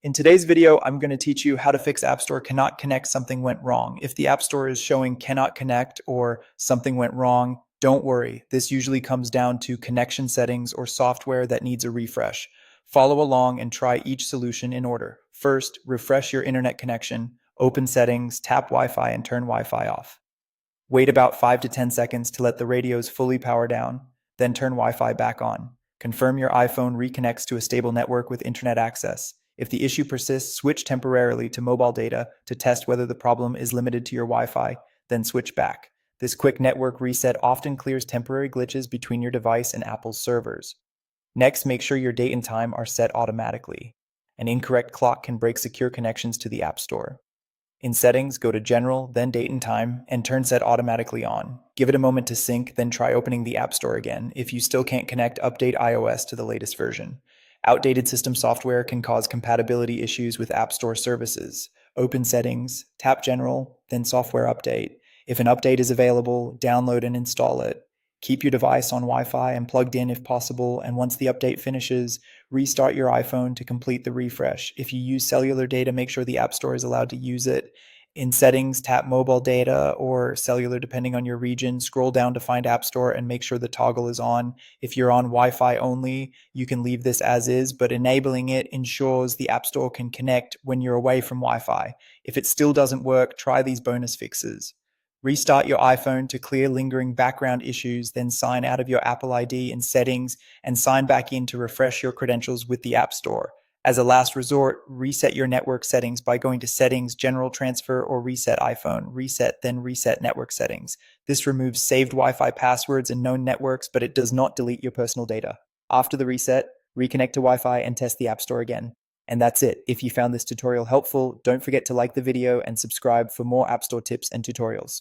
In today's video, I'm going to teach you how to fix App Store cannot connect, something went wrong. If the App Store is showing cannot connect or something went wrong, don't worry. This usually comes down to connection settings or software that needs a refresh. Follow along and try each solution in order. First, refresh your internet connection, open settings, tap Wi-Fi and turn Wi-Fi off. Wait about 5 to 10 seconds to let the radios fully power down, then turn Wi-Fi back on. Confirm your iPhone reconnects to a stable network with internet access. If the issue persists, switch temporarily to mobile data to test whether the problem is limited to your Wi-Fi, then switch back. This quick network reset often clears temporary glitches between your device and Apple's servers. Next, make sure your date and time are set automatically. An incorrect clock can break secure connections to the App Store. In Settings, go to General, then Date and Time, and turn Set Automatically on. Give it a moment to sync, then try opening the App Store again. If you still can't connect, update iOS to the latest version. Outdated system software can cause compatibility issues with App Store services. Open Settings, tap General, then Software Update. If an update is available, download and install it. Keep your device on Wi-Fi and plugged in if possible, and once the update finishes, restart your iPhone to complete the refresh. If you use cellular data, make sure the App Store is allowed to use it. In Settings, tap Mobile Data or Cellular depending on your region. Scroll down to find App Store and make sure the toggle is on. If you're on Wi-Fi only, you can leave this as is, but enabling it ensures the App Store can connect when you're away from Wi-Fi. If it still doesn't work, try these bonus fixes. Restart your iPhone to clear lingering background issues, then sign out of your Apple ID in Settings and sign back in to refresh your credentials with the App Store. As a last resort, reset your network settings by going to Settings, General Transfer, or Reset iPhone. Reset, then Reset Network Settings. This removes saved Wi-Fi passwords and known networks, but it does not delete your personal data. After the reset, reconnect to Wi-Fi and test the App Store again. And that's it. If you found this tutorial helpful, don't forget to like the video and subscribe for more App Store tips and tutorials.